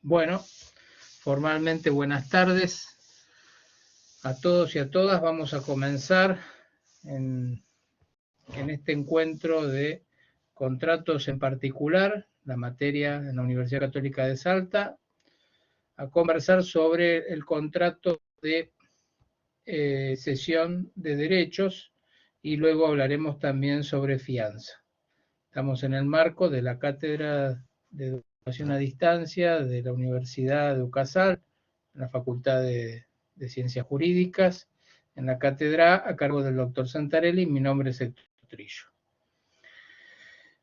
Bueno, formalmente buenas tardes a todos y a todas. Vamos a comenzar en este encuentro de contratos en particular, la materia en la Universidad Católica de Salta, a conversar sobre el contrato de cesión de derechos y luego hablaremos también sobre fianza. Estamos en el marco de la Cátedra de Educación a Distancia de la Universidad de UCASAL, en la Facultad de Ciencias Jurídicas, en la cátedra a cargo del doctor Santarelli. Mi nombre es Héctor Trillo.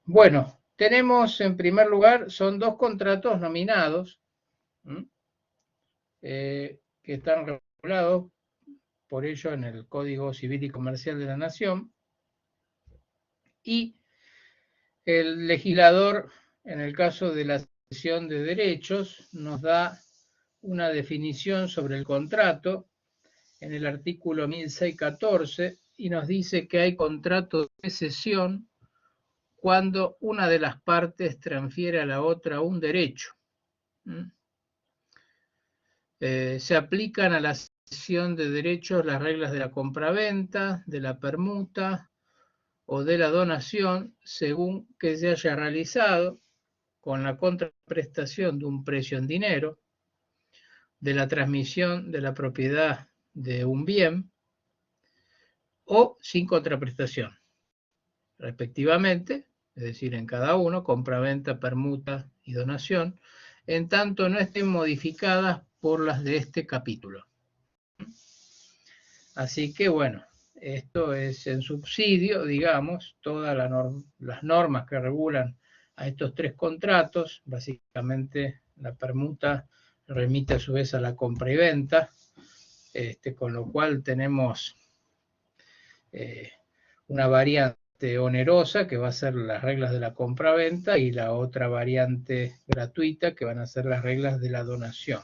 Bueno, tenemos en primer lugar, son dos contratos nominados que están regulados por ello en el Código Civil y Comercial de la Nación, y el legislador, en el caso de la cesión de derechos, nos da una definición sobre el contrato en el artículo 1614 y nos dice que hay contrato de cesión cuando una de las partes transfiere a la otra un derecho. Se aplican a la cesión de derechos las reglas de la compraventa, de la permuta o de la donación, según que se haya realizado con la contraprestación de un precio en dinero, de la transmisión de la propiedad de un bien o sin contraprestación, respectivamente, es decir, en cada uno, compraventa, permuta y donación, en tanto no estén modificadas por las de este capítulo. Así que bueno, esto es en subsidio, digamos, todas las normas que regulan a estos tres contratos. Básicamente la permuta remite a su vez a la compra y venta, con lo cual tenemos una variante onerosa que va a ser las reglas de la compra-venta y la otra variante gratuita que van a ser las reglas de la donación.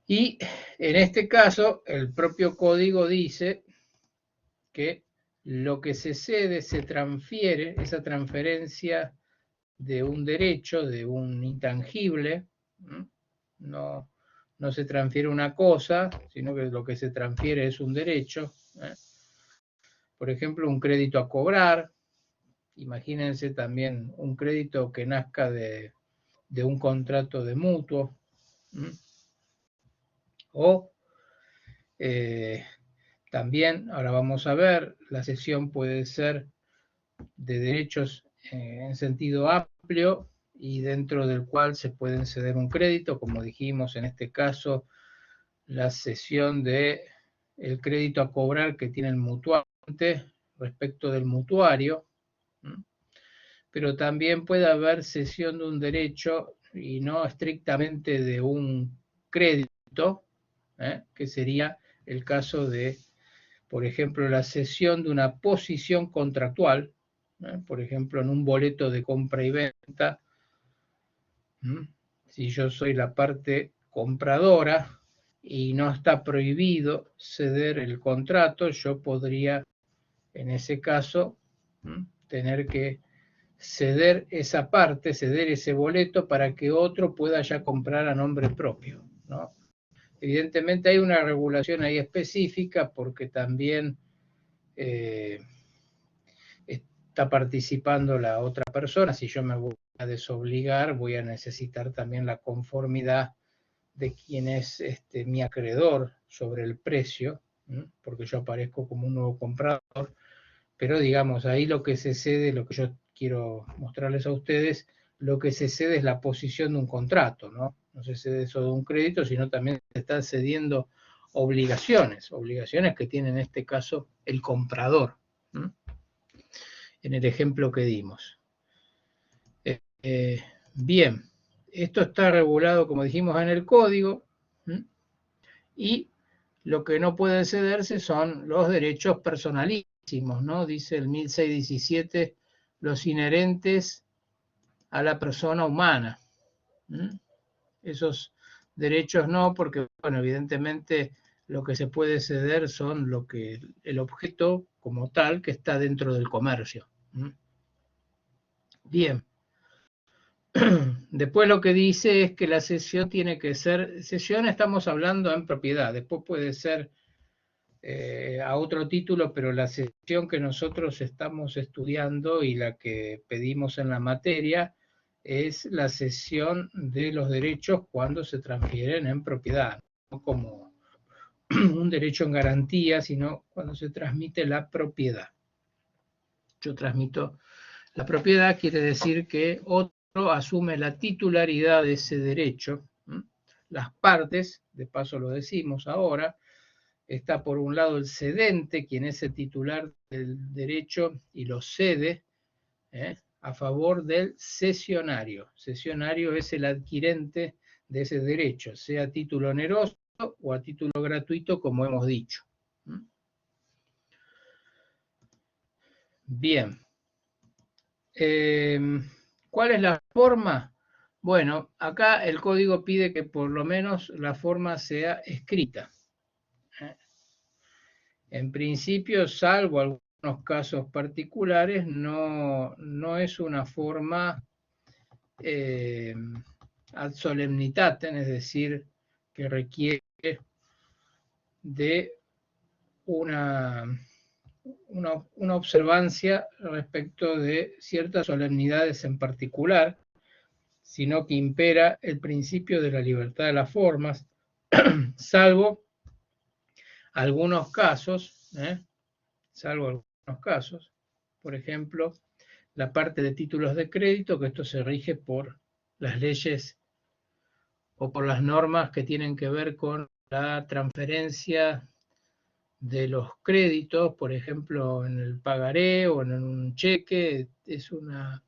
Y en este caso el propio código dice que lo que se cede se transfiere, esa transferencia de un derecho, de un intangible, no se transfiere una cosa, sino que lo que se transfiere es un derecho. Por ejemplo, un crédito a cobrar. Imagínense también un crédito que nazca de un contrato de mutuo. O también, ahora vamos a ver, la cesión puede ser de derechos en sentido amplio y dentro del cual se pueden ceder un crédito, como dijimos en este caso, la cesión de el crédito a cobrar que tiene el mutuante respecto del mutuario, pero también puede haber cesión de un derecho y no estrictamente de un crédito, que sería el caso de, por ejemplo, la cesión de una posición contractual, por ejemplo, en un boleto de compra y venta. Si yo soy la parte compradora y no está prohibido ceder el contrato, yo podría, en ese caso, tener que ceder esa parte, ceder ese boleto para que otro pueda ya comprar a nombre propio, ¿no? Evidentemente hay una regulación ahí específica porque también está participando la otra persona. Si yo me voy a desobligar, voy a necesitar también la conformidad de quien es mi acreedor sobre el precio, porque yo aparezco como un nuevo comprador, pero digamos, ahí lo que se cede, lo que yo quiero mostrarles a ustedes, lo que se cede es la posición de un contrato, ¿no? No se cede eso de un crédito, sino también se están cediendo obligaciones que tiene en este caso el comprador, en el ejemplo que dimos. Bien, esto está regulado, como dijimos, en el código, y lo que no puede cederse son los derechos personalísimos, ¿no? Dice el 1617, los inherentes a la persona humana. Esos derechos no, porque, bueno, evidentemente lo que se puede ceder son el objeto como tal que está dentro del comercio. Bien. Después lo que dice es que la cesión tiene que ser, cesión estamos hablando en propiedad, después puede ser a otro título, pero la cesión que nosotros estamos estudiando y la que pedimos en la materia es la cesión de los derechos cuando se transfieren en propiedad, no como un derecho en garantía, sino cuando se transmite la propiedad. Yo transmito la propiedad, quiere decir que otro asume la titularidad de ese derecho. Las partes, de paso lo decimos ahora, está por un lado el cedente, quien es el titular del derecho y lo cede a favor del cesionario. Cesionario es el adquirente de ese derecho, sea a título oneroso o a título gratuito, como hemos dicho. Bien. ¿Cuál es la forma? Bueno, acá el código pide que por lo menos la forma sea escrita. En principio, salvo algunos casos particulares, no es una forma ad solemnitatem, es decir, que requiere de una observancia respecto de ciertas solemnidades en particular, sino que impera el principio de la libertad de las formas, salvo algunos casos, por ejemplo, la parte de títulos de crédito, que esto se rige por las leyes o por las normas que tienen que ver con la transferencia de los créditos, por ejemplo, en el pagaré o en un cheque, es una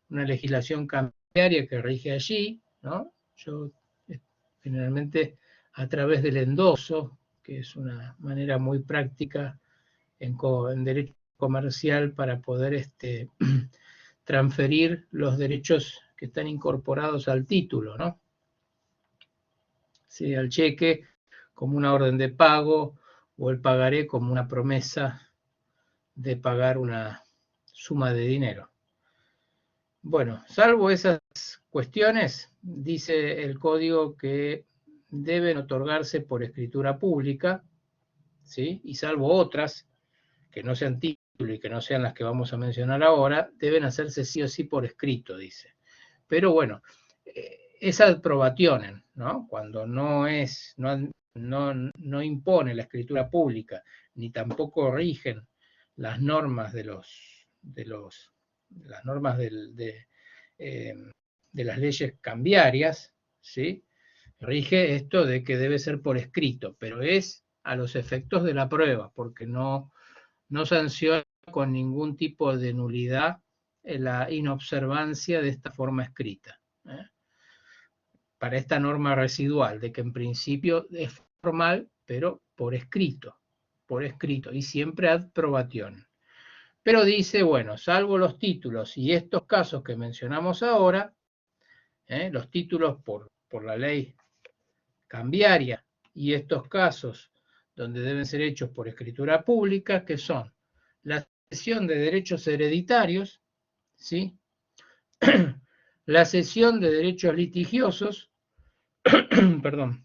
legislación cambiaria que rige allí, ¿no? Yo generalmente a través del endoso, que es una manera muy práctica en derecho comercial para poder transferir los derechos que están incorporados al título, ¿no? Sea el cheque como una orden de pago o el pagaré como una promesa de pagar una suma de dinero. Bueno, salvo esas cuestiones, dice el código que deben otorgarse por escritura pública, ¿sí? Y salvo otras, que no sean título y que no sean las que vamos a mencionar ahora, deben hacerse sí o sí por escrito, dice. Pero bueno, es ad probationem, ¿no? Cuando no impone la escritura pública, ni tampoco rigen las normas de las leyes cambiarias, ¿sí? Rige esto de que debe ser por escrito, pero es a los efectos de la prueba, porque no sanciona con ningún tipo de nulidad la inobservancia de esta forma escrita. Para esta norma residual, de que en principio es formal, pero por escrito, y siempre ad probationem. Pero dice, bueno, salvo los títulos y estos casos que mencionamos ahora, los títulos por la ley cambiaria y estos casos donde deben ser hechos por escritura pública, que son la cesión de derechos hereditarios, ¿sí? La cesión de derechos litigiosos, perdón,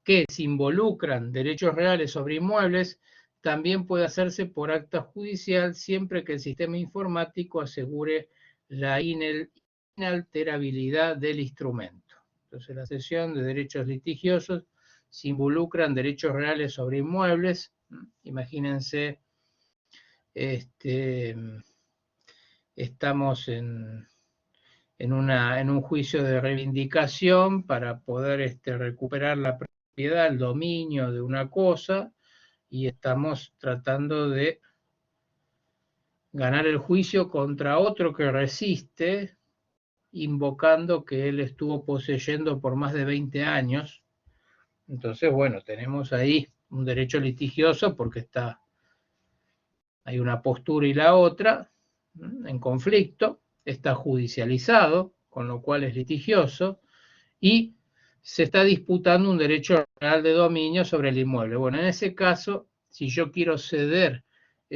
que si involucran derechos reales sobre inmuebles, también puede hacerse por acta judicial siempre que el sistema informático asegure la inalterabilidad del instrumento. Entonces, la cesión de derechos litigiosos, si involucran derechos reales sobre inmuebles, imagínense, estamos en un juicio de reivindicación para poder recuperar la propiedad, el dominio de una cosa, y estamos tratando de ganar el juicio contra otro que resiste, invocando que él estuvo poseyendo por más de 20 años. Entonces, bueno, tenemos ahí un derecho litigioso porque hay una postura y la otra en conflicto, está judicializado, con lo cual es litigioso, y se está disputando un derecho real de dominio sobre el inmueble. Bueno, en ese caso, si yo quiero ceder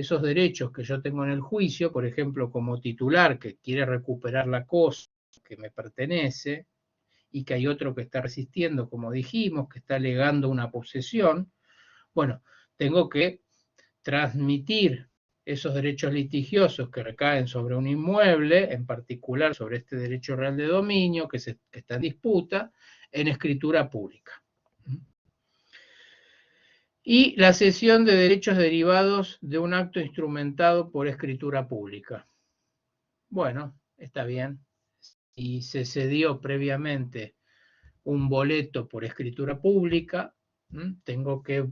esos derechos que yo tengo en el juicio, por ejemplo, como titular que quiere recuperar la cosa que me pertenece, y que hay otro que está resistiendo, como dijimos, que está alegando una posesión, bueno, tengo que transmitir esos derechos litigiosos que recaen sobre un inmueble, en particular sobre este derecho real de dominio que está en disputa, en escritura pública. Y la cesión de derechos derivados de un acto instrumentado por escritura pública. Bueno, está bien. Si se cedió previamente un boleto por escritura pública, tengo que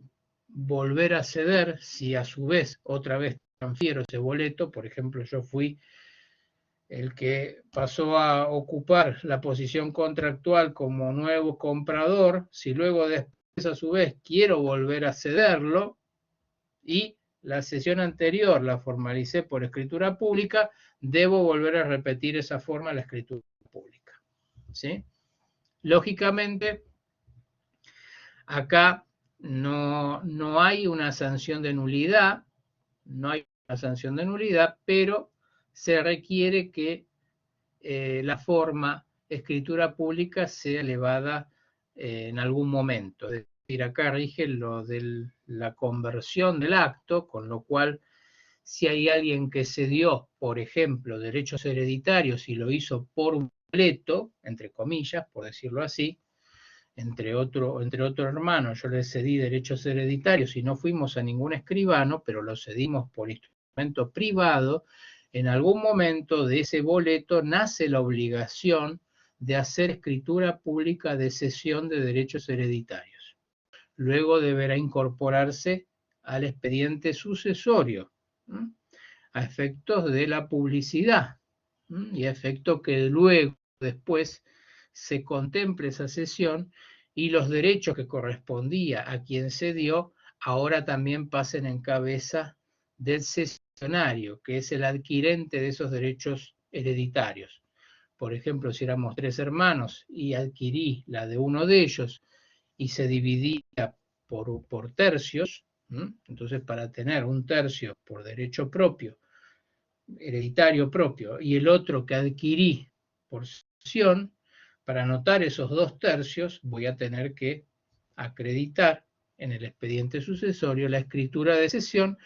volver a ceder si a su vez otra vez transfiero ese boleto. Por ejemplo, yo fui el que pasó a ocupar la posición contractual como nuevo comprador, si luego después a su vez quiero volver a cederlo y la cesión anterior la formalicé por escritura pública, debo volver a repetir esa forma en la escritura pública. ¿Sí? Lógicamente, acá no hay una sanción de nulidad, pero se requiere que la forma escritura pública sea elevada en algún momento. Es decir, acá rige lo de la conversión del acto, con lo cual si hay alguien que cedió, por ejemplo, derechos hereditarios y lo hizo por un boleto, entre comillas, por decirlo así, entre otro hermano, yo le cedí derechos hereditarios y no fuimos a ningún escribano, pero lo cedimos por instrumento privado, en algún momento de ese boleto nace la obligación de hacer escritura pública de cesión de derechos hereditarios. Luego deberá incorporarse al expediente sucesorio, a efectos de la publicidad, y a efecto que luego, después, se contemple esa cesión y los derechos que correspondía a quien cedió ahora también pasen en cabeza del cesionario, que es el adquirente de esos derechos hereditarios. Por ejemplo, si éramos 3 hermanos y adquirí la de uno de ellos y se dividía por tercios, entonces para tener un tercio por derecho propio, hereditario propio, y el otro que adquirí por cesión, para anotar esos 2 tercios voy a tener que acreditar en el expediente sucesorio la escritura de cesión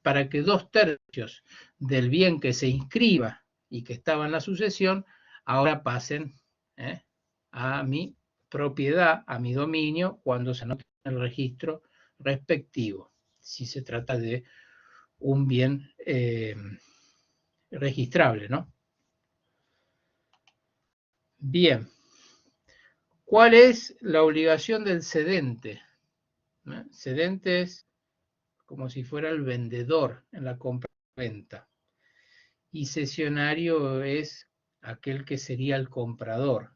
para que 2 tercios del bien que se inscriba y que estaba en la sucesión ahora pasen a mi propiedad, a mi dominio, cuando se anote en el registro respectivo, si se trata de un bien registrable, ¿no? Bien. ¿Cuál es la obligación del cedente? Cedente es como si fuera el vendedor en la compra-venta. Y cesionario es aquel que sería el comprador.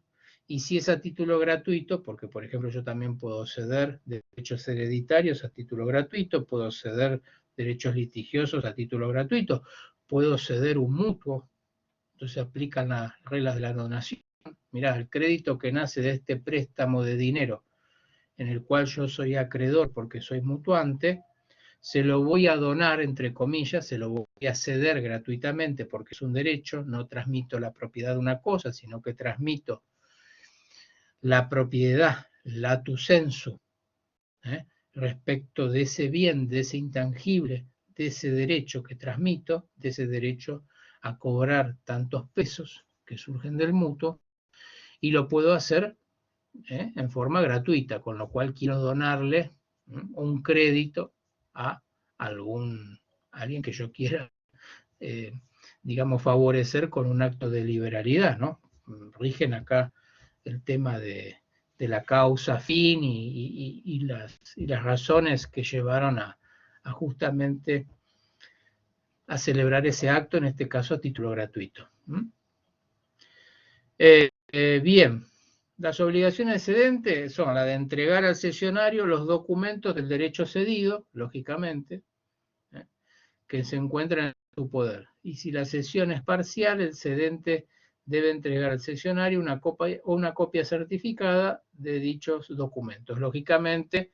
Y si es a título gratuito, porque por ejemplo yo también puedo ceder derechos hereditarios a título gratuito, puedo ceder derechos litigiosos a título gratuito, puedo ceder un mutuo, entonces aplican las reglas de la donación. Mirá, el crédito que nace de este préstamo de dinero, en el cual yo soy acreedor porque soy mutuante, se lo voy a donar, entre comillas, se lo voy a ceder gratuitamente porque es un derecho, no transmito la propiedad de una cosa, sino que transmito la propiedad, latus sensu, respecto de ese bien, de ese intangible, de ese derecho que transmito, de ese derecho a cobrar tantos pesos que surgen del mutuo, y lo puedo hacer en forma gratuita, con lo cual quiero donarle un crédito a alguien que yo quiera, digamos, favorecer con un acto de liberalidad, ¿no? Rigen acá el tema de la causa fin y las razones que llevaron a justamente a celebrar ese acto, en este caso a título gratuito. Bien, las obligaciones del cedente son la de entregar al cesionario los documentos del derecho cedido, lógicamente, que se encuentran en su poder. Y si la cesión es parcial, el cedente debe entregar al cesionario una copia certificada de dichos documentos. Lógicamente,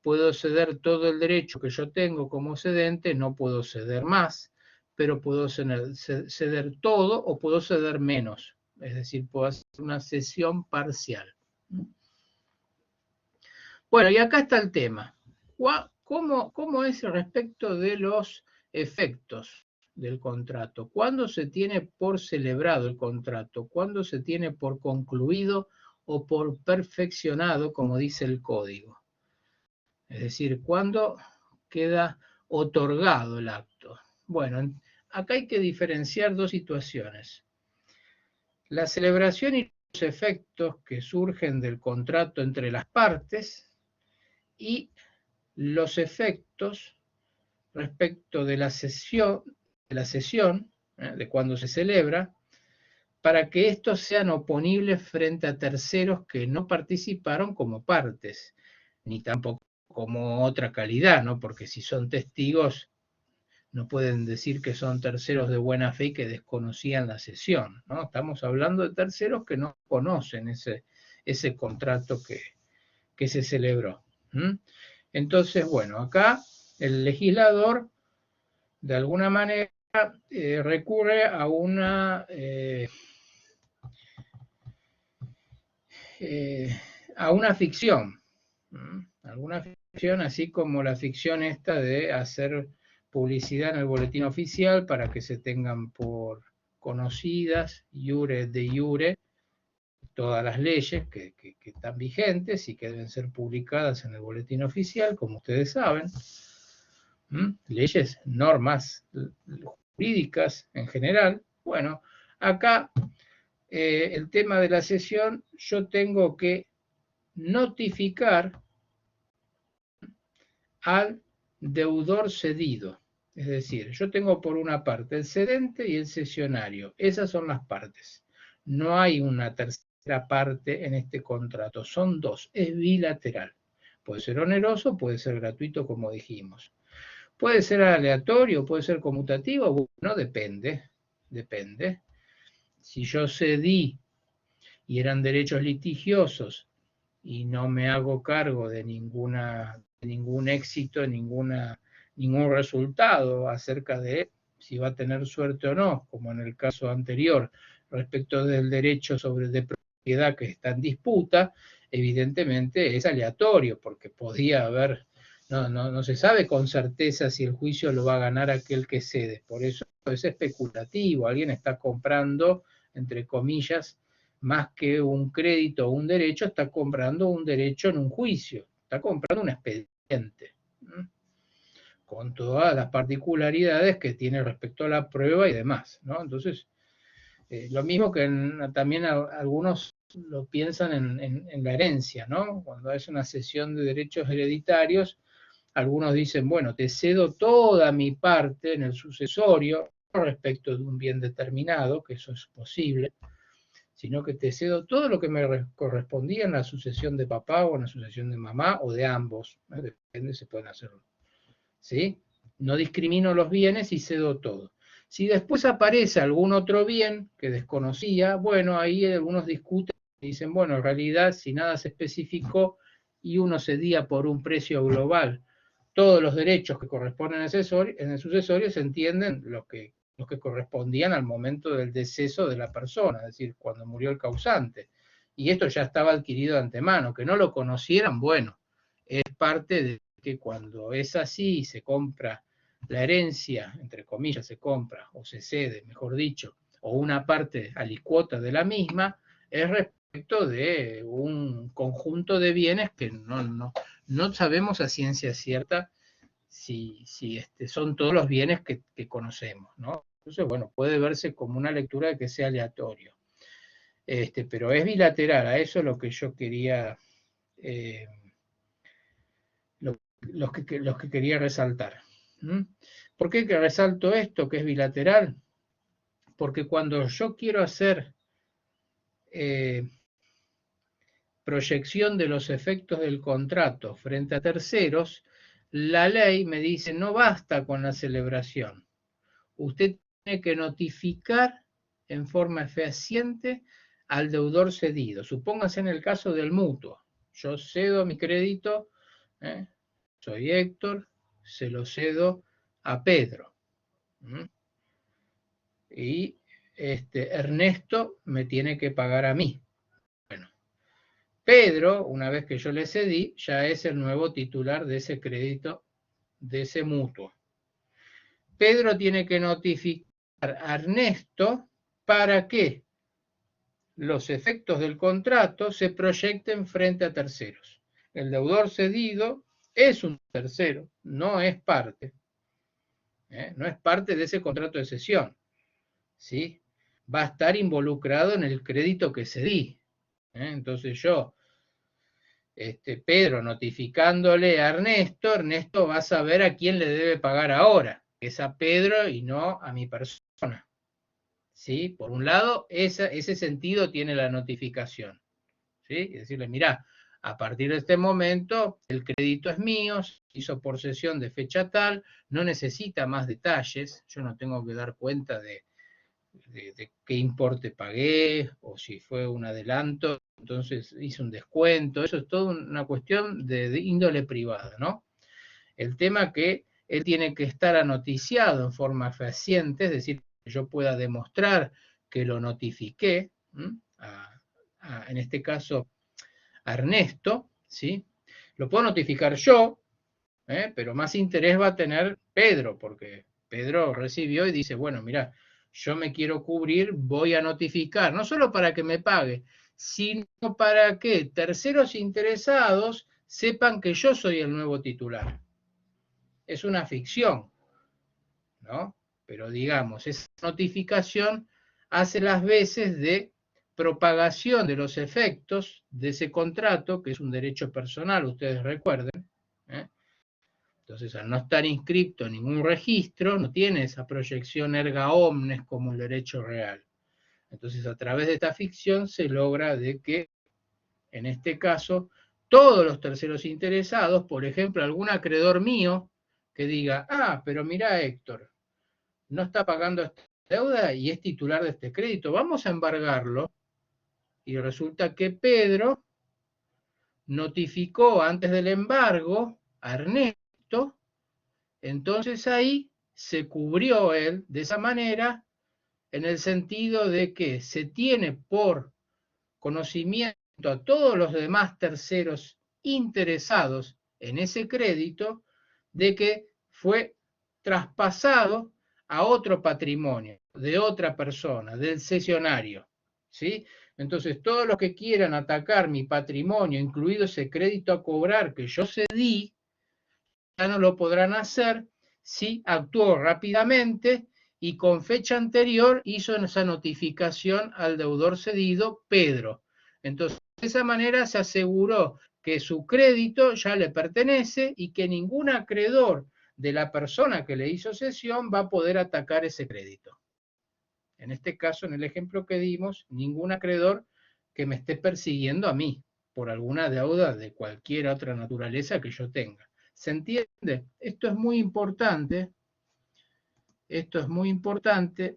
puedo ceder todo el derecho que yo tengo como cedente, no puedo ceder más, pero puedo ceder todo o puedo ceder menos. Es decir, puedo hacer una cesión parcial. Bueno, y acá está el tema. ¿Cómo es respecto de los efectos del contrato? ¿Cuándo se tiene por celebrado el contrato? ¿Cuándo se tiene por concluido o por perfeccionado, como dice el código? Es decir, ¿cuándo queda otorgado el acto? Bueno, acá hay que diferenciar dos situaciones. La celebración y los efectos que surgen del contrato entre las partes y los efectos respecto de la sesión, de cuando se celebra, para que estos sean oponibles frente a terceros que no participaron como partes, ni tampoco como otra calidad, ¿no? Porque si son testigos, no pueden decir que son terceros de buena fe y que desconocían la sesión, ¿no? Estamos hablando de terceros que no conocen ese contrato que se celebró. Entonces, bueno, acá el legislador, de alguna manera, recurre a una ficción, alguna ficción, así como la ficción esta de hacer publicidad en el boletín oficial para que se tengan por conocidas, iure de iure, todas las leyes que están vigentes y que deben ser publicadas en el boletín oficial, como ustedes saben. Leyes, normas jurídicas en general. Bueno, acá el tema de la cesión, yo tengo que notificar al deudor cedido. Es decir, yo tengo por una parte el cedente y el cesionario. Esas son las partes. No hay una tercera parte en este contrato. Son dos. Es bilateral. Puede ser oneroso, puede ser gratuito, como dijimos. Puede ser aleatorio, puede ser conmutativo. Bueno, depende. Depende. Si yo cedí y eran derechos litigiosos y no me hago cargo de ningún éxito, ningún resultado acerca de si va a tener suerte o no, como en el caso anterior, respecto del derecho de propiedad que está en disputa, evidentemente es aleatorio, porque podía haber, no se sabe con certeza si el juicio lo va a ganar aquel que cede, por eso es especulativo, alguien está comprando, entre comillas, más que un crédito o un derecho, está comprando un derecho en un juicio, está comprando un expediente, con todas las particularidades que tiene respecto a la prueba y demás, ¿no? Entonces, lo mismo que también algunos lo piensan en la herencia, ¿no? Cuando es una cesión de derechos hereditarios, algunos dicen, bueno, te cedo toda mi parte en el sucesorio respecto de un bien determinado, que eso es posible, sino que te cedo todo lo que me correspondía en la sucesión de papá o en la sucesión de mamá o de ambos, ¿no? Depende, se pueden hacerlo, ¿sí? No discrimino los bienes y cedo todo. Si después aparece algún otro bien que desconocía, bueno, ahí algunos discuten y dicen, bueno, en realidad si nada se especificó y uno cedía por un precio global todos los derechos que corresponden en el sucesorio, se entienden los que correspondían al momento del deceso de la persona, es decir, cuando murió el causante. Y esto ya estaba adquirido de antemano, que no lo conocieran, bueno, es parte de que cuando es así, se compra la herencia, entre comillas, se compra o se cede, mejor dicho, o una parte alicuota de la misma, es respecto de un conjunto de bienes que no sabemos a ciencia cierta si son todos los bienes que conocemos, ¿no? Entonces, bueno, puede verse como una lectura de que sea aleatorio. Pero es bilateral, a eso es lo que yo quería, los que quería resaltar. ¿Por qué que resalto esto, que es bilateral? Porque cuando yo quiero hacer proyección de los efectos del contrato frente a terceros, la ley me dice, no basta con la celebración. Usted tiene que notificar en forma fehaciente al deudor cedido. Supóngase en el caso del mutuo. Yo cedo mi crédito soy Héctor, se lo cedo a Pedro. Y Ernesto me tiene que pagar a mí. Bueno, Pedro, una vez que yo le cedí, ya es el nuevo titular de ese crédito, de ese mutuo. Pedro tiene que notificar a Ernesto para que los efectos del contrato se proyecten frente a terceros. El deudor cedido es un tercero, no es parte. No es parte de ese contrato de cesión. ¿Sí? Va a estar involucrado en el crédito que cedí. Entonces yo, Pedro notificándole a Ernesto, Ernesto va a saber a quién le debe pagar ahora, que es a Pedro y no a mi persona. ¿Sí? Por un lado, ese sentido tiene la notificación. ¿Sí? Y decirle, mirá, a partir de este momento el crédito es mío, se hizo por cesión de fecha tal, no necesita más detalles, yo no tengo que dar cuenta de qué importe pagué, o si fue un adelanto, entonces hice un descuento, eso es todo una cuestión de índole privada, ¿no? El tema que él tiene que estar anoticiado en forma fehaciente, es decir, que yo pueda demostrar que lo notifiqué, en este caso a Ernesto, ¿sí? Lo puedo notificar yo, pero más interés va a tener Pedro, porque Pedro recibió y dice, bueno, mira, yo me quiero cubrir, voy a notificar, no solo para que me pague, sino para que terceros interesados sepan que yo soy el nuevo titular. Es una ficción, ¿no? Pero digamos, esa notificación hace las veces de propagación de los efectos de ese contrato, que es un derecho personal, ustedes recuerden. Entonces, al no estar inscrito en ningún registro, no tiene esa proyección erga omnes como el derecho real. Entonces, a través de esta ficción se logra de que, en este caso, todos los terceros interesados, por ejemplo, algún acreedor mío, que diga, pero mira Héctor, no está pagando esta deuda y es titular de este crédito, vamos a embargarlo. Y resulta que Pedro notificó antes del embargo a Ernesto. Entonces ahí se cubrió él de esa manera en el sentido de que se tiene por conocimiento a todos los demás terceros interesados en ese crédito de que fue traspasado a otro patrimonio de otra persona, del cesionario. ¿Sí? Entonces todos los que quieran atacar mi patrimonio, incluido ese crédito a cobrar que yo cedí, ya no lo podrán hacer si actuó rápidamente y con fecha anterior hizo esa notificación al deudor cedido, Pedro. Entonces, de esa manera se aseguró que su crédito ya le pertenece y que ningún acreedor de la persona que le hizo cesión va a poder atacar ese crédito. En este caso, en el ejemplo que dimos, ningún acreedor que me esté persiguiendo a mí por alguna deuda de cualquier otra naturaleza que yo tenga. ¿Se entiende? Esto es muy importante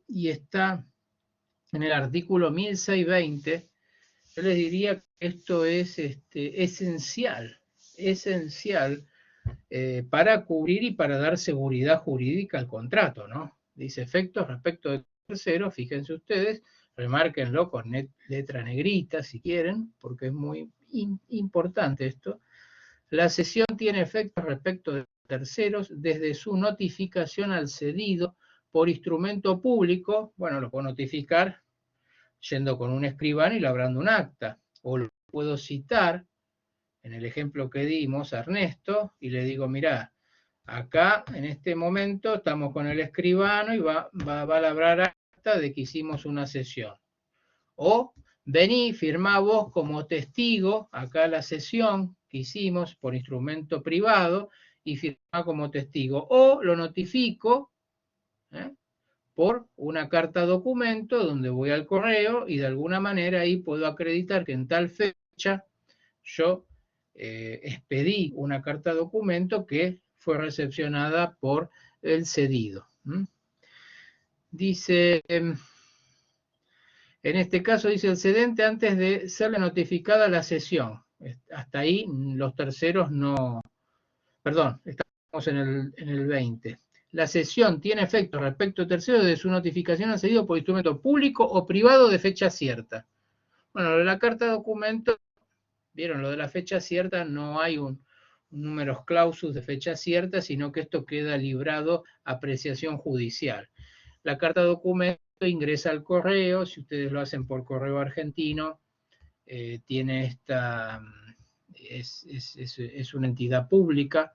y está en el artículo 1620. Yo les diría que esto es esencial para cubrir y para dar seguridad jurídica al contrato, ¿no? Dice efectos respecto de terceros, fíjense ustedes, remárquenlo con letra negrita si quieren, porque es muy importante esto. La cesión tiene efectos respecto de terceros desde su notificación al cedido por instrumento público. Bueno, lo puedo notificar yendo con un escribano y labrando un acta, o lo puedo citar en el ejemplo que dimos a Ernesto y le digo, mirá, acá en este momento estamos con el escribano y va a labrar acta de que hicimos una cesión. O vení, firmá vos como testigo acá la sesión que hicimos por instrumento privado y firmá como testigo. O lo notifico por una carta documento donde voy al correo y de alguna manera ahí puedo acreditar que en tal fecha yo expedí una carta documento que fue recepcionada por el cedido. Dice, en este caso dice el cedente antes de serle notificada la cesión. Hasta ahí los terceros no Perdón, estamos en el 20. La cesión tiene efecto respecto a terceros de su notificación al cedido por instrumento público o privado de fecha cierta. Bueno, lo de la carta de documento, vieron, lo de la fecha cierta, no hay un números clausus de fecha cierta, sino que esto queda librado a apreciación judicial. La carta de documento ingresa al correo, si ustedes lo hacen por correo argentino, tiene esta, es una entidad pública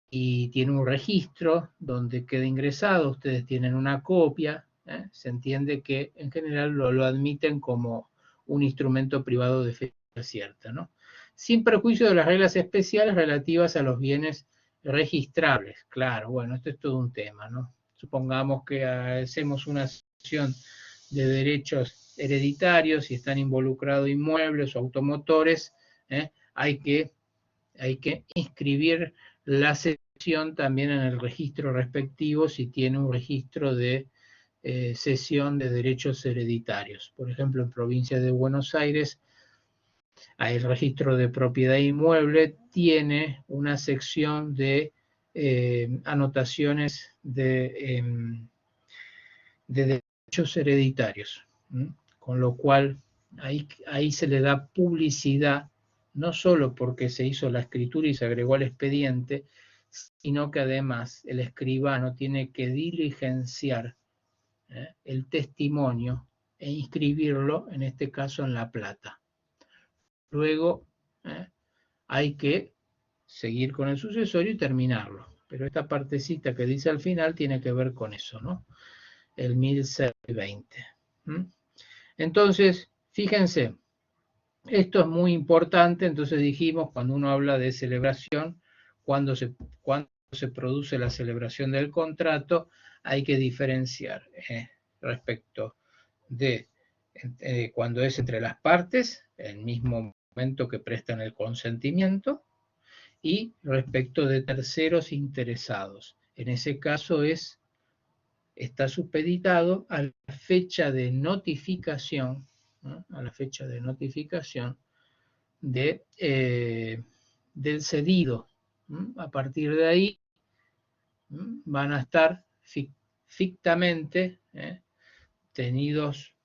y tiene un registro donde queda ingresado, ustedes tienen una copia, se entiende que en general lo admiten como un instrumento privado de fecha cierta, ¿no? Sin perjuicio de las reglas especiales relativas a los bienes registrables. Claro, bueno, esto es todo un tema, ¿no? Supongamos que hacemos una sesión de derechos hereditarios y están involucrados inmuebles o automotores, hay que inscribir la cesión también en el registro respectivo si tiene un registro de cesión de derechos hereditarios. Por ejemplo, en provincia de Buenos Aires, el registro de propiedad inmueble tiene una sección de anotaciones de derechos hereditarios, con lo cual ahí se le da publicidad, no solo porque se hizo la escritura y se agregó al expediente, sino que además el escribano tiene que diligenciar el testimonio e inscribirlo, en este caso en La Plata. Luego hay que seguir con el sucesorio y terminarlo. Pero esta partecita que dice al final tiene que ver con eso, ¿no? El 1620. Entonces, fíjense, esto es muy importante, entonces dijimos, cuando uno habla de celebración, cuando se produce la celebración del contrato, hay que diferenciar respecto de cuando es entre las partes, el mismo momento que prestan el consentimiento, y respecto de terceros interesados. En ese caso está supeditado a la fecha de notificación, ¿no? A la fecha de notificación del cedido. A partir de ahí van a estar fictamente tenidos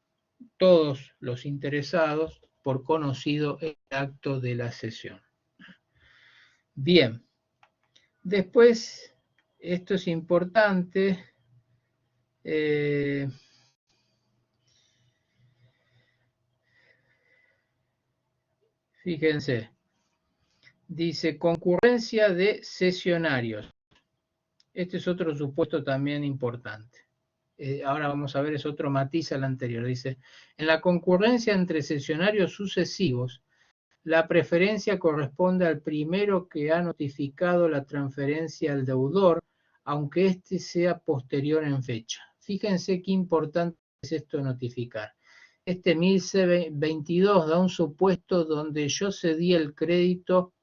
todos los interesados por conocido el acto de la cesión. Bien, después, esto es importante, fíjense, dice concurrencia de cesionarios. Este es otro supuesto también importante. Ahora vamos a ver, es otro matiz al anterior. Dice, en la concurrencia entre cesionarios sucesivos, la preferencia corresponde al primero que ha notificado la transferencia al deudor, aunque éste sea posterior en fecha. Fíjense qué importante es esto de notificar. Este 1022 da un supuesto donde yo cedí el crédito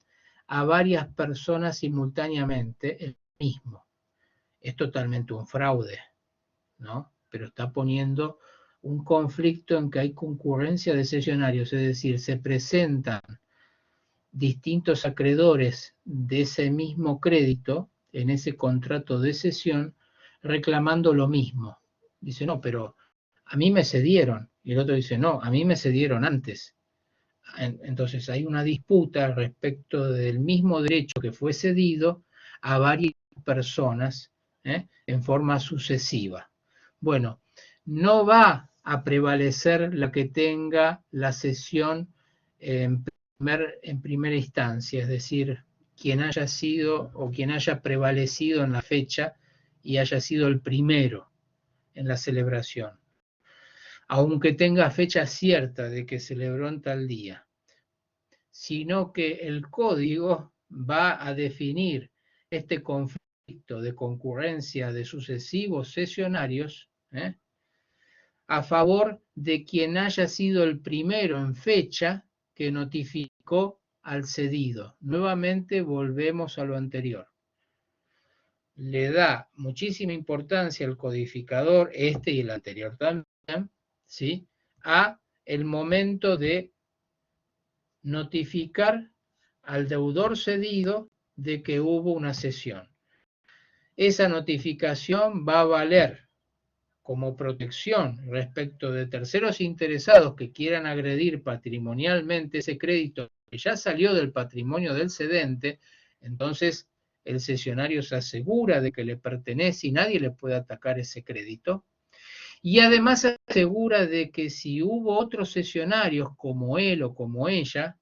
a varias personas simultáneamente, el mismo. Es totalmente un fraude, ¿no? Pero está poniendo un conflicto en que hay concurrencia de cesionarios, es decir, se presentan distintos acreedores de ese mismo crédito en ese contrato de cesión reclamando lo mismo. Dice, no, pero a mí me cedieron. Y el otro dice, no, a mí me cedieron antes. Entonces hay una disputa respecto del mismo derecho que fue cedido a varias personas en forma sucesiva. Bueno, no va a prevalecer la que tenga la cesión en primera instancia, es decir, quien haya sido o quien haya prevalecido en la fecha y haya sido el primero en la celebración, aunque tenga fecha cierta de que celebró en tal día, sino que el código va a definir este conflicto de concurrencia de sucesivos cesionarios a favor de quien haya sido el primero en fecha que notificó al cedido. Nuevamente volvemos a lo anterior. Le da muchísima importancia el codificador, este y el anterior también, ¿sí?, a el momento de notificar al deudor cedido de que hubo una cesión. Esa notificación va a valer como protección respecto de terceros interesados que quieran agredir patrimonialmente ese crédito que ya salió del patrimonio del cedente. Entonces el cesionario se asegura de que le pertenece y nadie le puede atacar ese crédito. Y además se asegura de que si hubo otros cesionarios como él o como ella,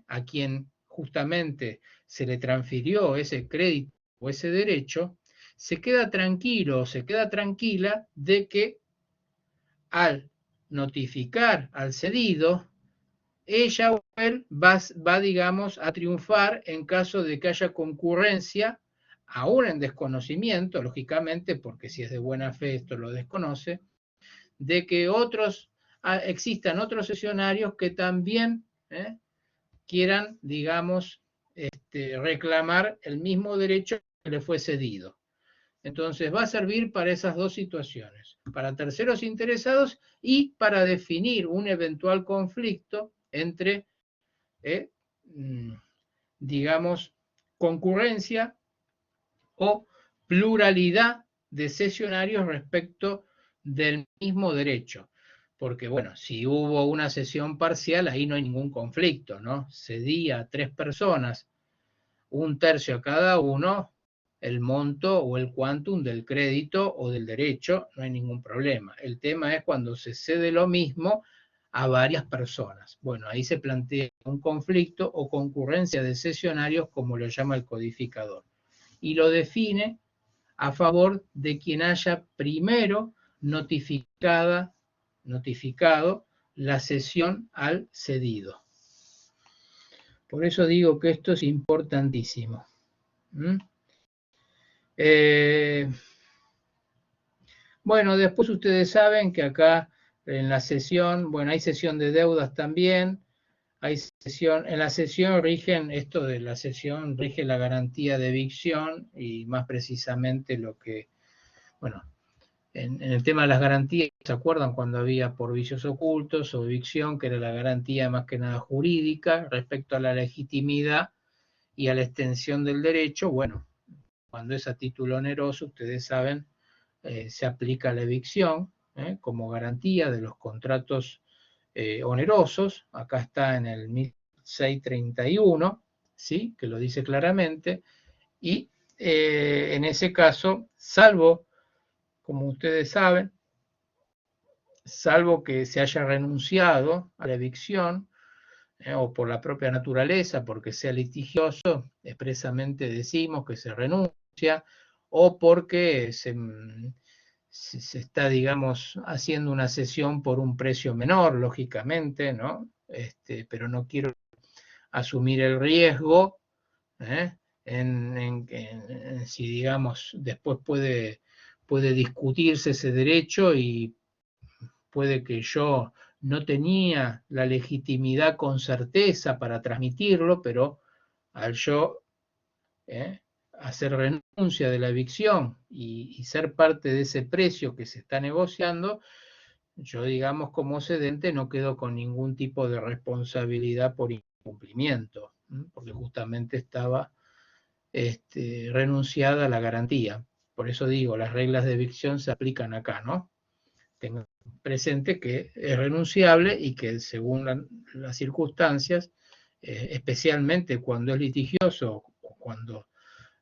a quien justamente se le transfirió ese crédito o ese derecho, se queda tranquilo, se queda tranquila de que al notificar al cedido, ella o él va, digamos, a triunfar en caso de que haya concurrencia, aún en desconocimiento, lógicamente, porque si es de buena fe esto lo desconoce, de que existan otros cesionarios que también quieran, digamos, reclamar el mismo derecho que le fue cedido. Entonces va a servir para esas dos situaciones, para terceros interesados y para definir un eventual conflicto entre, digamos, concurrencia o pluralidad de cesionarios respecto del mismo derecho. Porque, bueno, si hubo una cesión parcial, ahí no hay ningún conflicto, ¿no? Cedía a 3 personas, 1/3 a cada uno, el monto o el quantum del crédito o del derecho, no hay ningún problema. El tema es cuando se cede lo mismo a varias personas. Bueno, ahí se plantea un conflicto o concurrencia de cesionarios, como lo llama el codificador, y lo define a favor de quien haya primero notificado la cesión al cedido. Por eso digo que esto es importantísimo. Bueno, después ustedes saben que acá en la cesión, bueno, hay cesión de deudas también, hay cesión, en la cesión esto de la cesión rige la garantía de evicción y más precisamente lo que, bueno, en el tema de las garantías, ¿se acuerdan cuando había por vicios ocultos o evicción, que era la garantía más que nada jurídica respecto a la legitimidad y a la extensión del derecho? Bueno, cuando es a título oneroso, ustedes saben, se aplica la evicción como garantía de los contratos onerosos. Acá está en el 1631, ¿sí? Que lo dice claramente, y en ese caso, salvo, como ustedes saben, salvo que se haya renunciado a la evicción, o por la propia naturaleza, porque sea litigioso, expresamente decimos que se renuncia, o porque se está, digamos, haciendo una cesión por un precio menor, lógicamente, ¿no? Pero no quiero asumir el riesgo, si, digamos, después puede discutirse ese derecho y puede que yo no tenía la legitimidad con certeza para transmitirlo, pero al yo hacer renuncia de la evicción y ser parte de ese precio que se está negociando, yo, digamos, como cedente no quedo con ningún tipo de responsabilidad por incumplimiento, porque justamente estaba renunciada a la garantía. Por eso digo, las reglas de evicción se aplican acá, ¿no? Tengan presente que es renunciable y que según las circunstancias, especialmente cuando es litigioso o cuando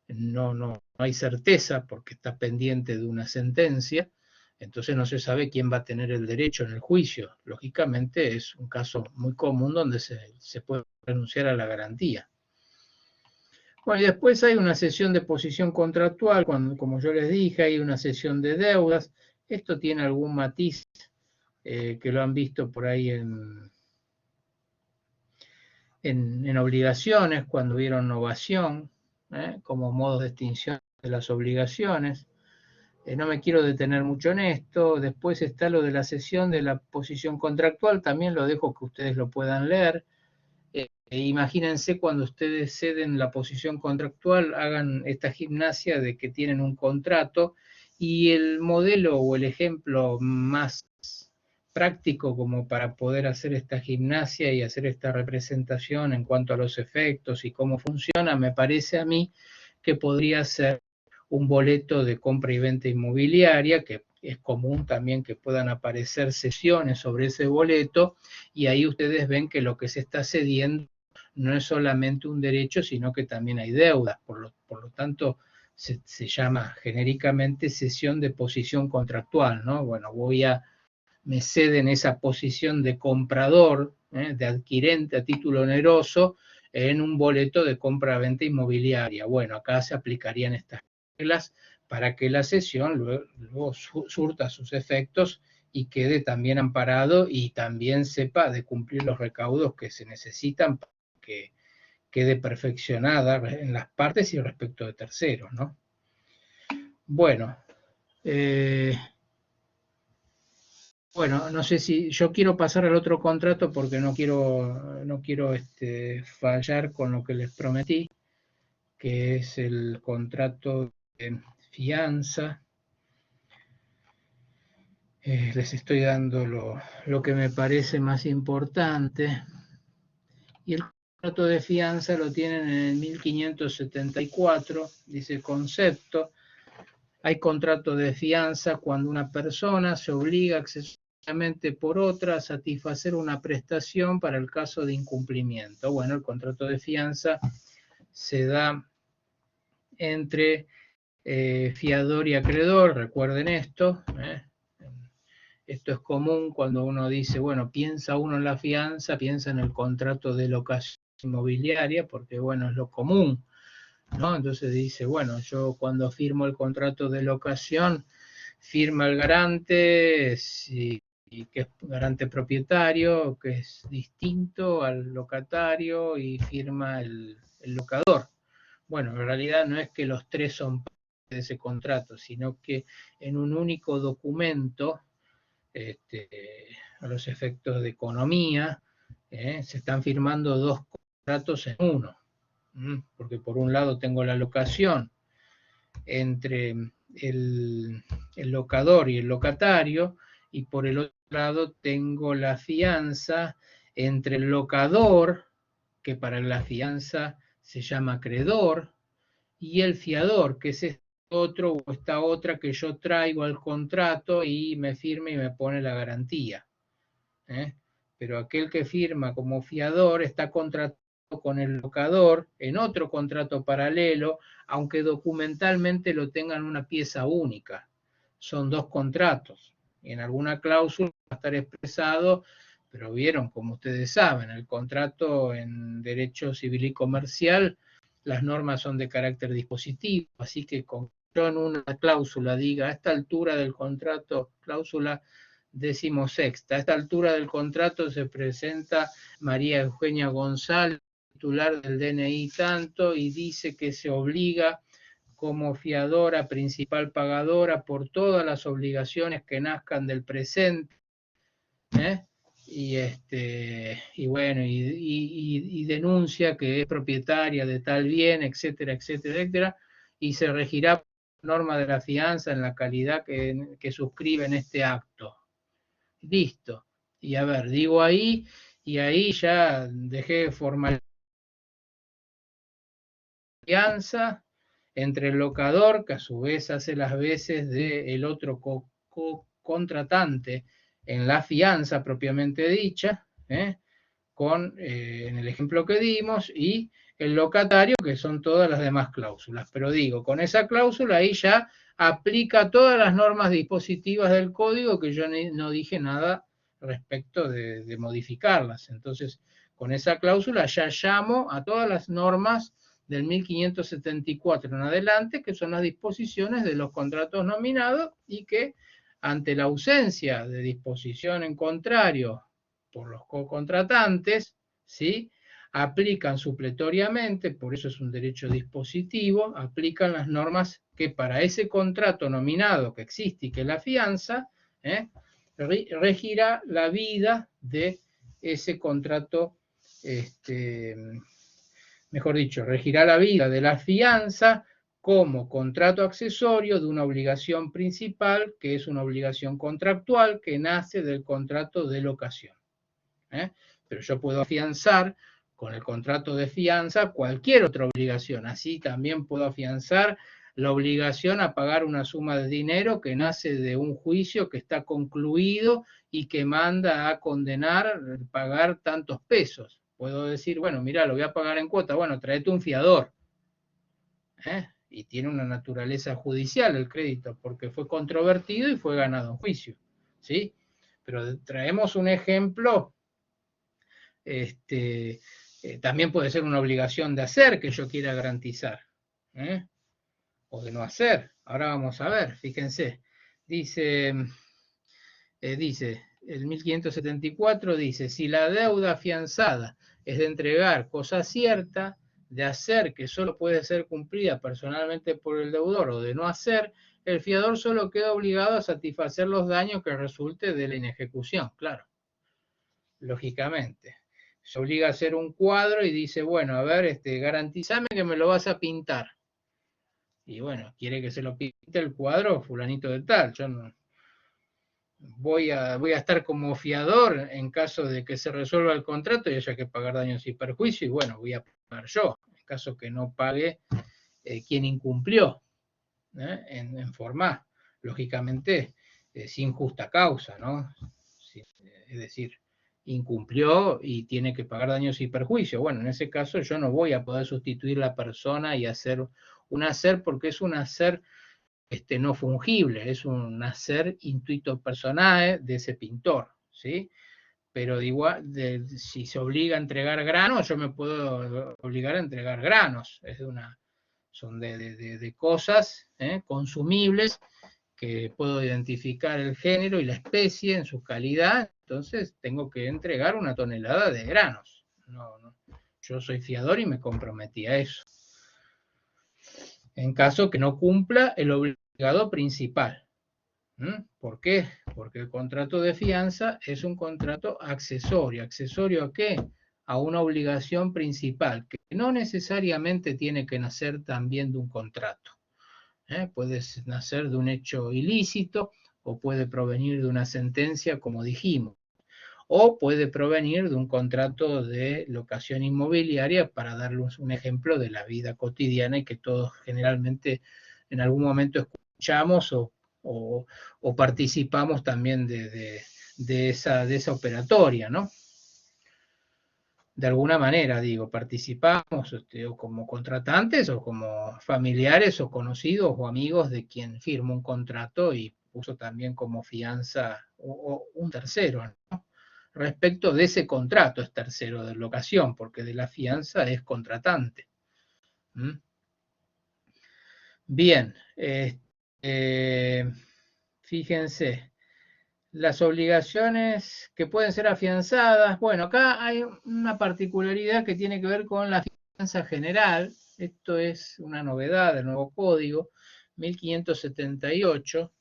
no hay certeza porque está pendiente de una sentencia, entonces no se sabe quién va a tener el derecho en el juicio. Lógicamente es un caso muy común donde se puede renunciar a la garantía. Bueno, y después hay una cesión de posición contractual, como yo les dije, hay una cesión de deudas. Esto tiene algún matiz que lo han visto por ahí en obligaciones, cuando vieron novación, como modos de extinción de las obligaciones. No me quiero detener mucho en esto. Después está lo de la cesión de la posición contractual, también lo dejo que ustedes lo puedan leer. Imagínense cuando ustedes ceden la posición contractual, hagan esta gimnasia de que tienen un contrato y el modelo o el ejemplo más práctico como para poder hacer esta gimnasia y hacer esta representación en cuanto a los efectos y cómo funciona, me parece a mí que podría ser un boleto de compra y venta inmobiliaria, que es común también que puedan aparecer sesiones sobre ese boleto, y ahí ustedes ven que lo que se está cediendo no es solamente un derecho, sino que también hay deudas, por lo tanto se llama genéricamente cesión de posición contractual, ¿no? Bueno, me ceden esa posición de comprador, de adquirente a título oneroso, en un boleto de compra-venta inmobiliaria. Bueno, acá se aplicarían estas reglas para que la cesión luego surta sus efectos y quede también amparado y también sepa de cumplir los recaudos que se necesitan para que quede perfeccionada en las partes y respecto de terceros, ¿no? Bueno, bueno, no sé si yo quiero pasar al otro contrato porque no quiero fallar con lo que les prometí, que es el contrato de fianza. Les estoy dando lo que me parece más importante. Y el contrato de fianza lo tienen en el 1574, dice concepto. Hay contrato de fianza cuando una persona se obliga accesoriamente por otra a satisfacer una prestación para el caso de incumplimiento. Bueno, el contrato de fianza se da entre fiador y acreedor, recuerden esto. Esto es común cuando uno dice, bueno, piensa uno en la fianza, piensa en el contrato de locación inmobiliaria, porque bueno, es lo común, ¿no? Entonces dice, bueno, yo cuando firmo el contrato de locación, firma el garante, y que es garante propietario, que es distinto al locatario, y firma el locador. Bueno, en realidad no es que los tres son parte de ese contrato, sino que en un único documento, a los efectos de economía, se están firmando dos contratos en uno. Porque por un lado tengo la locación entre el locador y el locatario, y por el otro lado tengo la fianza entre el locador, que para la fianza se llama acreedor, y el fiador, que es este otro o esta otra que yo traigo al contrato y me firma y me pone la garantía. Pero aquel que firma como fiador está contratado con el locador en otro contrato paralelo, aunque documentalmente lo tengan una pieza única. Son dos contratos. Y en alguna cláusula va a estar expresado, pero vieron, como ustedes saben, el contrato en derecho civil y comercial, las normas son de carácter dispositivo, así que con yo en una cláusula diga, a esta altura del contrato, cláusula 16ª, a esta altura del contrato se presenta María Eugenia González, titular del DNI tanto, y dice que se obliga como fiadora principal pagadora por todas las obligaciones que nazcan del presente, y bueno, y denuncia que es propietaria de tal bien, etcétera, etcétera, etcétera, y se regirá por la norma de la fianza en la calidad que suscribe en este acto. Listo. Y a ver, digo ahí, y ahí ya dejé formal fianza entre el locador, que a su vez hace las veces del otro contratante en la fianza propiamente dicha, en el ejemplo que dimos, y el locatario, que son todas las demás cláusulas. Pero digo, con esa cláusula ahí ya aplica todas las normas dispositivas del código, que yo no dije nada respecto de modificarlas. Entonces, con esa cláusula ya llamo a todas las normas del 1574 en adelante, que son las disposiciones de los contratos nominados, y que ante la ausencia de disposición en contrario por los co-contratantes, ¿sí?, aplican supletoriamente, por eso es un derecho dispositivo, aplican las normas que para ese contrato nominado que existe y que es la fianza, regirá la vida de ese contrato, mejor dicho, regirá la vida de la fianza como contrato accesorio de una obligación principal, que es una obligación contractual que nace del contrato de locación. Pero yo puedo afianzar con el contrato de fianza cualquier otra obligación. Así también puedo afianzar la obligación a pagar una suma de dinero que nace de un juicio que está concluido y que manda a condenar pagar tantos pesos. Puedo decir, bueno, mira, lo voy a pagar en cuota. Bueno, tráete un fiador. Y tiene una naturaleza judicial el crédito, porque fue controvertido y fue ganado en juicio. ¿Sí? Pero traemos un ejemplo. También puede ser una obligación de hacer que yo quiera garantizar, o de no hacer. Ahora vamos a ver, fíjense, dice el 1574 dice, si la deuda afianzada es de entregar cosa cierta, de hacer que solo puede ser cumplida personalmente por el deudor o de no hacer, el fiador solo queda obligado a satisfacer los daños que resulte de la inejecución, claro, lógicamente. Se obliga a hacer un cuadro y dice, bueno, a ver, garantízame que me lo vas a pintar. Y bueno, quiere que se lo pinte el cuadro fulanito de tal. Yo no voy a estar como fiador en caso de que se resuelva el contrato y haya que pagar daños y perjuicios, y bueno, voy a pagar yo, en caso que no pague quien incumplió, en forma, lógicamente, sin justa causa, ¿no? Es decir, incumplió y tiene que pagar daños y perjuicios. Bueno, en ese caso yo no voy a poder sustituir la persona y hacer un hacer porque es un hacer no fungible, es un hacer intuito personae de ese pintor, ¿sí? Pero igual, si se obliga a entregar granos, yo me puedo obligar a entregar granos. Son de cosas consumibles que puedo identificar el género y la especie en su calidad, entonces tengo que entregar una tonelada de granos. No, yo soy fiador y me comprometí a eso. En caso que no cumpla el obligado principal. ¿Por qué? Porque el contrato de fianza es un contrato accesorio. ¿Accesorio a qué? A una obligación principal, que no necesariamente tiene que nacer también de un contrato. Puede nacer de un hecho ilícito o puede provenir de una sentencia, como dijimos, o puede provenir de un contrato de locación inmobiliaria, para darles un ejemplo de la vida cotidiana y que todos generalmente en algún momento escuchamos o participamos también de esa operatoria, ¿no? De alguna manera, digo, participamos o como contratantes o como familiares o conocidos o amigos de quien firma un contrato y puso también como fianza o un tercero, ¿no? Respecto de ese contrato es tercero de locación, porque de la fianza es contratante. Bien, fíjense. Las obligaciones que pueden ser afianzadas, bueno, acá hay una particularidad que tiene que ver con la fianza general. Esto es una novedad del nuevo código, 1578.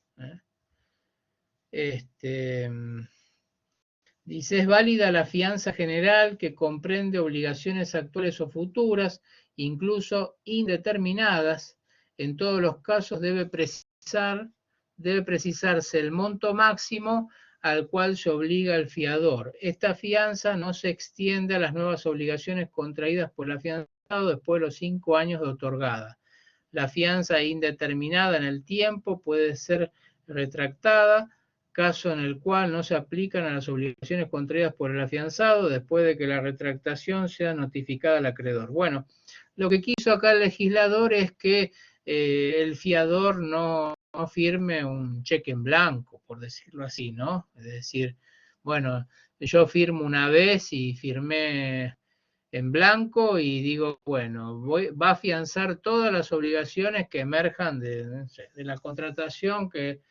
Dice, es válida la fianza general que comprende obligaciones actuales o futuras, incluso indeterminadas. En todos los casos debe precisarse el monto máximo al cual se obliga el fiador. Esta fianza no se extiende a las nuevas obligaciones contraídas por el afianzado después de los 5 años de otorgada. La fianza indeterminada en el tiempo puede ser retractada, caso en el cual no se aplican a las obligaciones contraídas por el afianzado después de que la retractación sea notificada al acreedor. Bueno, lo que quiso acá el legislador es que el fiador no firme un cheque en blanco, por decirlo así, ¿no? Es decir, bueno, yo firmo una vez y firmé en blanco y digo, bueno, va a afianzar todas las obligaciones que emerjan de la contratación que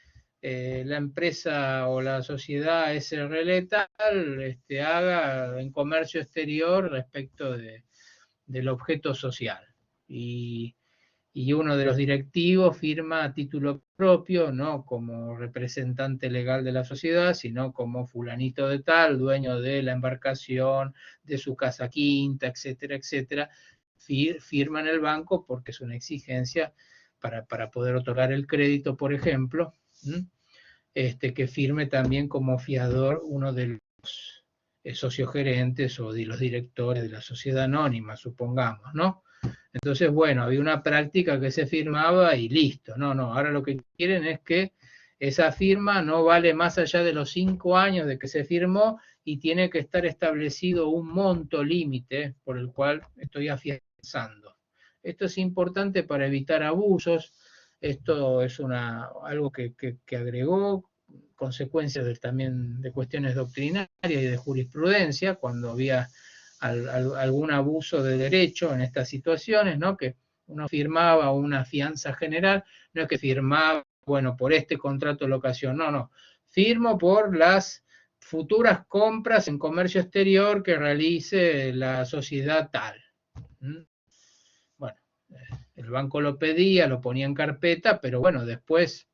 la empresa o la sociedad SRL tal haga en comercio exterior respecto del objeto social. Y uno de los directivos firma a título propio, no como representante legal de la sociedad, sino como fulanito de tal, dueño de la embarcación, de su casa quinta, etcétera, etcétera. Firma en el banco porque es una exigencia para poder otorgar el crédito, por ejemplo, que firme también como fiador uno de los socios gerentes o de los directores de la sociedad anónima, supongamos, ¿no? Entonces, bueno, había una práctica que se firmaba y listo. No, ahora lo que quieren es que esa firma no vale más allá de los 5 años de que se firmó y tiene que estar establecido un monto límite por el cual estoy afianzando. Esto es importante para evitar abusos. Esto es algo que agregó consecuencias también de cuestiones doctrinarias y de jurisprudencia, cuando había algún abuso de derecho en estas situaciones, ¿no? Que uno firmaba una fianza general, no es que firmaba, bueno, por este contrato de locación, no, firmo por las futuras compras en comercio exterior que realice la sociedad tal. Bueno, el banco lo pedía, lo ponía en carpeta, pero bueno, después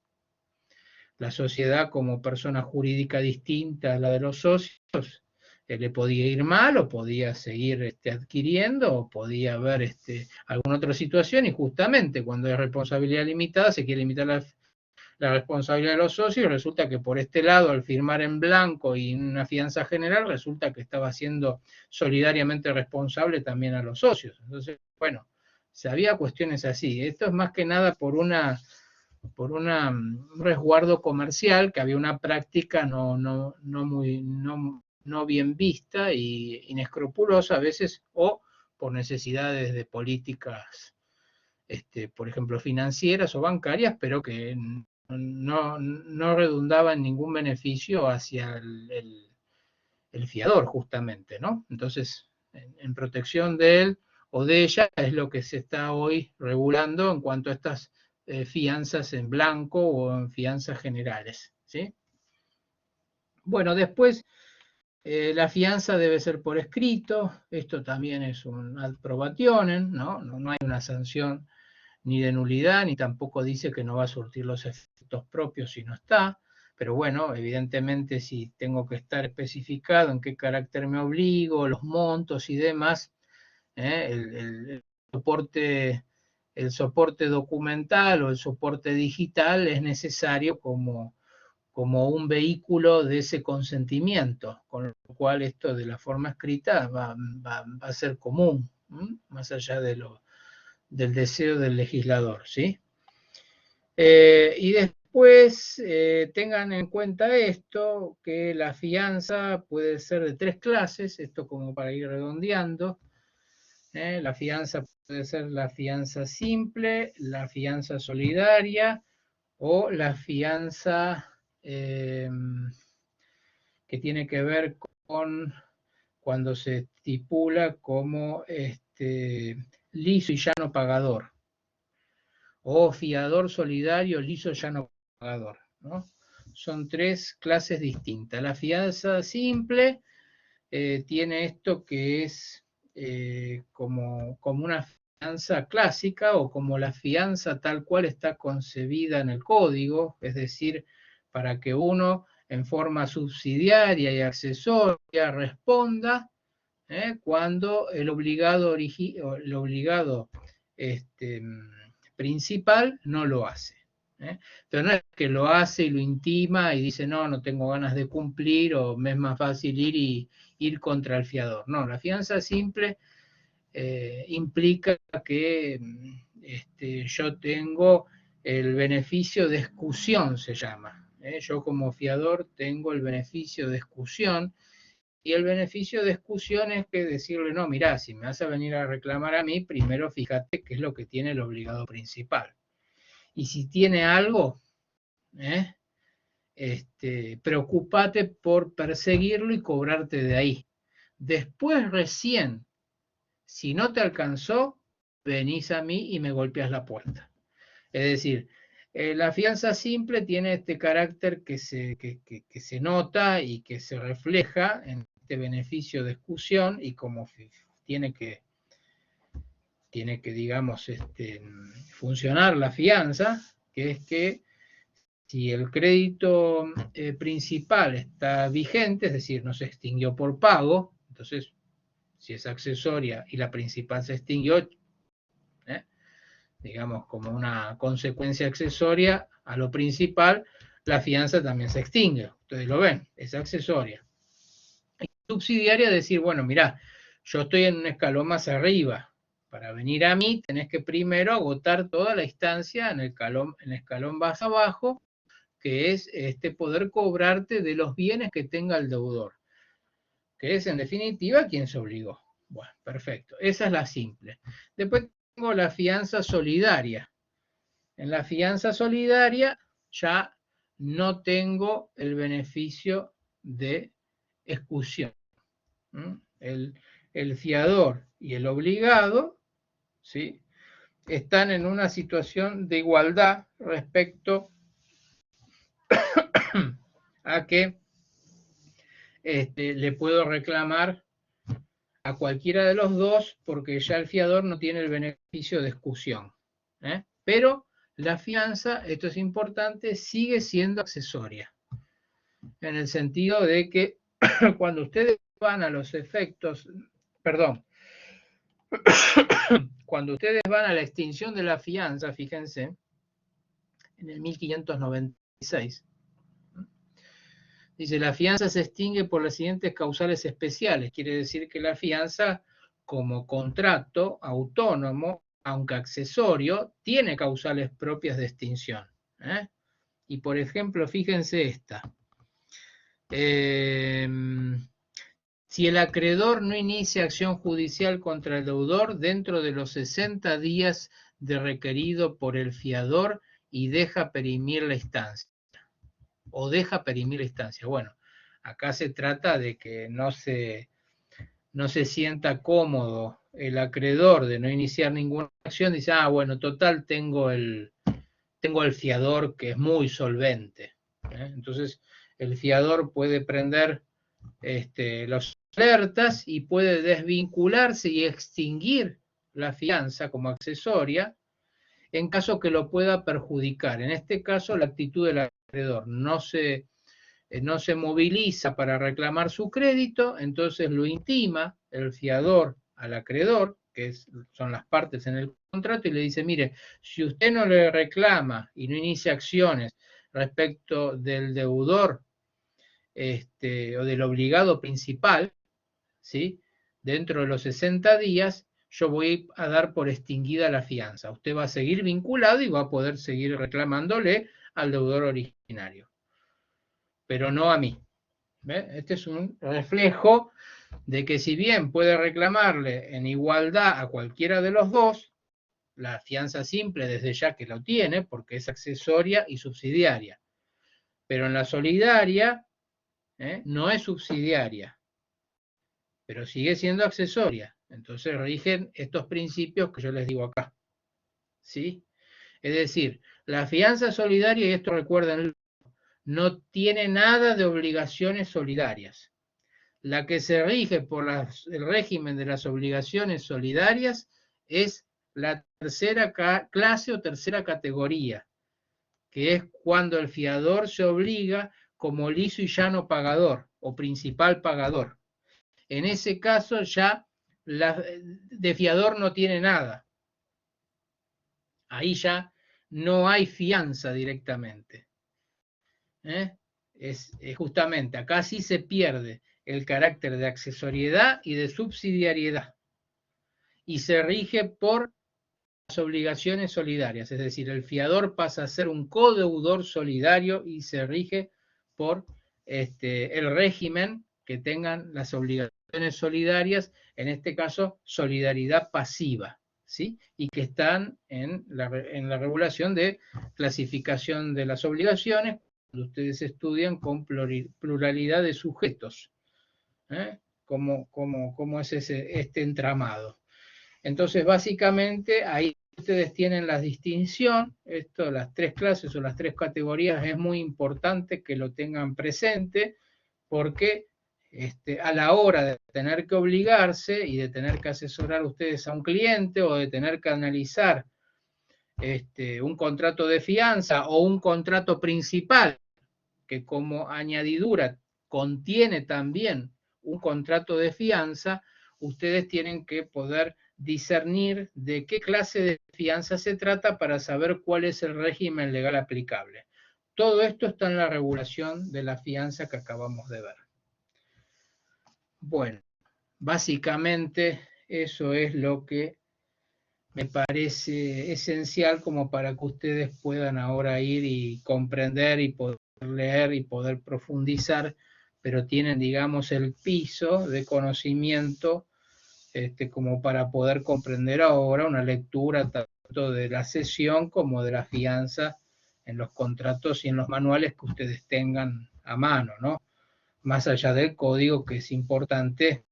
la sociedad como persona jurídica distinta a la de los socios, le podía ir mal o podía seguir adquiriendo o podía haber alguna otra situación, y justamente cuando hay responsabilidad limitada se quiere limitar la responsabilidad de los socios, y resulta que por este lado, al firmar en blanco y una fianza general, resulta que estaba siendo solidariamente responsable también a los socios. Entonces, bueno, había cuestiones así. Esto es más que nada por un resguardo comercial, que había una práctica no bien vista y inescrupulosa a veces, o por necesidades de políticas, por ejemplo, financieras o bancarias, pero que no redundaba en ningún beneficio hacia el fiador, justamente, ¿no? Entonces, en protección de él o de ella es lo que se está hoy regulando en cuanto a estas fianzas en blanco o en fianzas generales, ¿sí? Bueno, después la fianza debe ser por escrito. Esto también es un ad probationem, ¿no? No hay una sanción ni de nulidad, ni tampoco dice que no va a surtir los efectos propios si no está. Pero bueno, evidentemente si tengo que estar especificado en qué carácter me obligo, los montos y demás, el soporte documental o el soporte digital es necesario como un vehículo de ese consentimiento, con lo cual esto de la forma escrita va a ser común, más allá del deseo del legislador, ¿sí? Y después tengan en cuenta esto, que la fianza puede ser de 3 clases, esto como para ir redondeando. La fianza puede ser la fianza simple, la fianza solidaria o la fianza que tiene que ver con cuando se estipula como liso y llano pagador, o fiador solidario, liso, llano pagador, ¿no? Son 3 clases distintas. La fianza simple tiene esto que es como una fianza clásica, o como la fianza tal cual está concebida en el código, es decir, para que uno en forma subsidiaria y accesoria responda cuando el obligado principal no lo hace. Pero no es que lo hace y lo intima y dice, no tengo ganas de cumplir, o me es más fácil ir contra el fiador. No, la fianza simple implica que yo tengo el beneficio de excusión, se llama. Yo como fiador tengo el beneficio de excusión, y el beneficio de excusión es que decirle, no, mirá, si me vas a venir a reclamar a mí, primero fíjate qué es lo que tiene el obligado principal. Y si tiene algo, preocúpate por perseguirlo y cobrarte de ahí. Después recién, si no te alcanzó, venís a mí y me golpeas la puerta. Es decir, la fianza simple tiene este carácter que se nota y que se refleja en este beneficio de excusión, y como tiene que digamos, funcionar la fianza, que es que si el crédito principal está vigente, es decir, no se extinguió por pago, entonces, si es accesoria y la principal se extinguió, digamos, como una consecuencia accesoria a lo principal, la fianza también se extingue. Ustedes lo ven, es accesoria. Y subsidiaria es decir, bueno, mirá, yo estoy en un escalón más arriba. Para venir a mí tenés que primero agotar toda la instancia en el escalón más abajo, que es poder cobrarte de los bienes que tenga el deudor, que es en definitiva quien se obligó. Bueno, perfecto. Esa es la simple. Después tengo la fianza solidaria. En la fianza solidaria ya no tengo el beneficio de excusión. El fiador y el obligado, ¿sí?, están en una situación de igualdad respecto a que le puedo reclamar a cualquiera de los dos porque ya el fiador no tiene el beneficio de excusión. Pero la fianza, esto es importante, sigue siendo accesoria, en el sentido de que cuando ustedes van a los efectos, perdón, cuando ustedes van a la extinción de la fianza, fíjense, en el 1596, dice, la fianza se extingue por las siguientes causales especiales. Quiere decir que la fianza, como contrato autónomo, aunque accesorio, tiene causales propias de extinción. Y por ejemplo, fíjense esta. Si el acreedor no inicia acción judicial contra el deudor dentro de los 60 días de requerido por el fiador y deja perimir la instancia. O deja perimir la instancia. Bueno, acá se trata de que no se sienta cómodo el acreedor de no iniciar ninguna acción, dice, bueno, total, tengo el fiador que es muy solvente. Entonces, el fiador puede prender las alertas y puede desvincularse y extinguir la fianza como accesoria en caso que lo pueda perjudicar. En este caso, la actitud del acreedor no se moviliza para reclamar su crédito, entonces lo intima el fiador al acreedor, que son las partes en el contrato, y le dice, mire, si usted no le reclama y no inicia acciones respecto del deudor o del obligado principal, ¿sí?, dentro de los 60 días, yo voy a dar por extinguida la fianza. Usted va a seguir vinculado y va a poder seguir reclamándole al deudor originario, pero no a mí. Este es un reflejo de que si bien puede reclamarle en igualdad a cualquiera de los dos, la fianza simple desde ya que lo tiene, porque es accesoria y subsidiaria, pero en la solidaria no es subsidiaria, pero sigue siendo accesoria. Entonces rigen estos principios que yo les digo acá, ¿sí? Es decir, la fianza solidaria, y esto recuerden, no tiene nada de obligaciones solidarias. La que se rige por el régimen de las obligaciones solidarias es la tercera clase o tercera categoría, que es cuando el fiador se obliga como liso y llano pagador o principal pagador. En ese caso ya de fiador no tiene nada. Ahí ya no hay fianza directamente. Es justamente, acá sí se pierde el carácter de accesoriedad y de subsidiariedad. Y se rige por las obligaciones solidarias, es decir, el fiador pasa a ser un codeudor solidario y se rige por el régimen que tengan las obligaciones solidarias, en este caso, solidaridad pasiva, ¿sí? Y que están en la regulación de clasificación de las obligaciones, cuando ustedes estudian con pluralidad de sujetos. ¿Cómo es este entramado? Entonces, básicamente, ahí ustedes tienen la distinción, las tres clases o las tres categorías, es muy importante que lo tengan presente, porque a la hora de tener que obligarse y de tener que asesorar ustedes a un cliente o de tener que analizar un contrato de fianza o un contrato principal, que como añadidura contiene también un contrato de fianza, ustedes tienen que poder discernir de qué clase de fianza se trata para saber cuál es el régimen legal aplicable. Todo esto está en la regulación de la fianza que acabamos de ver. Bueno, básicamente eso es lo que me parece esencial como para que ustedes puedan ahora ir y comprender y poder leer y poder profundizar, pero tienen, digamos, el piso de conocimiento como para poder comprender ahora una lectura tanto de la cesión como de la fianza en los contratos y en los manuales que ustedes tengan a mano, ¿no? Más allá del código, que es importante,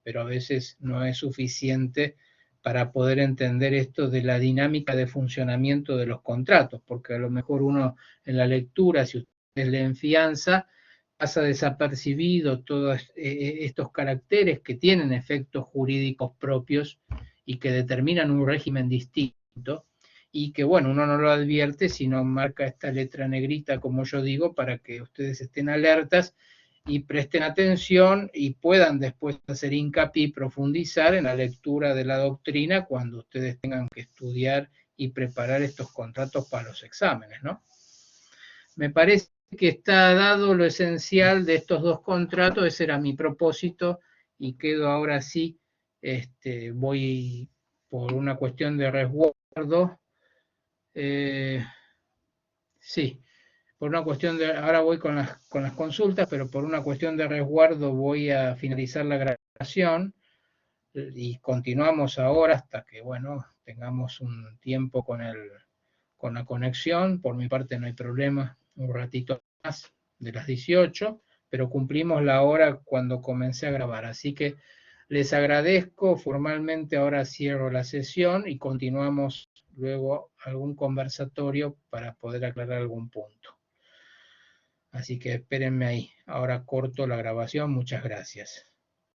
pero a veces no es suficiente para poder entender esto de la dinámica de funcionamiento de los contratos, porque a lo mejor uno en la lectura, si ustedes leen fianza, pasa desapercibido todos estos caracteres que tienen efectos jurídicos propios y que determinan un régimen distinto, y que bueno, uno no lo advierte, sino marca esta letra negrita, como yo digo, para que ustedes estén alertas y presten atención y puedan después hacer hincapié y profundizar en la lectura de la doctrina cuando ustedes tengan que estudiar y preparar estos contratos para los exámenes, ¿no? Me parece que está dado lo esencial de estos dos contratos, ese era mi propósito, y quedo ahora sí, voy por una cuestión de resguardo, sí, por una cuestión de, ahora voy con las consultas, pero por una cuestión de resguardo voy a finalizar la grabación y continuamos ahora hasta que, bueno, tengamos un tiempo con la conexión. Por mi parte no hay problema, un ratito más de las 18, pero cumplimos la hora cuando comencé a grabar, así que les agradezco formalmente, ahora cierro la sesión y continuamos luego algún conversatorio para poder aclarar algún punto. Así que espérenme ahí. Ahora corto la grabación. Muchas gracias.